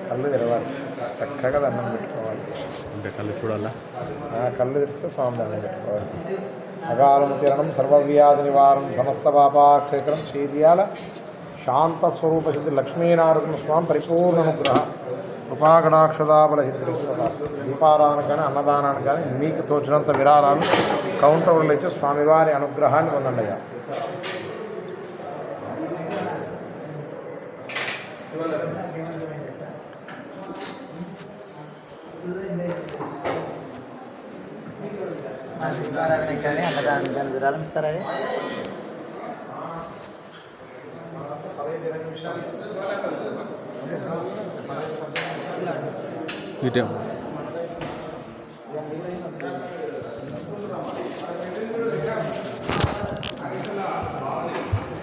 కళ్ళు తెరవాలి, చక్కగా దండం పెట్టుకోవాలి. అంటే కళ్ళు చూడాలా? కళ్ళు తెరిస్తే స్వామి దండం పెట్టుకోవాలి. అకాలం తిరణం సర్వవ్యాధి నివారణం సమస్త పాపాక్షేత్రం శ్రీదియాల శాంత స్వరూప సిద్ధి లక్ష్మీనారాయణ స్వామి పరిపూర్ణ అనుగ్రహ కృపాకటాక్షదాబల సిద్ధి. దీపారాధనకు కానీ అన్నదానానికి కానీ మీకు తోచినంత విరాళాలు కౌంటర్లు ఇచ్చి స్వామివారి అనుగ్రహాన్ని పొందండి అయ్యా. దీపారాధనకి కానీ అన్నదానానికి కానీ విరాళం ఇస్తారా? ఇటే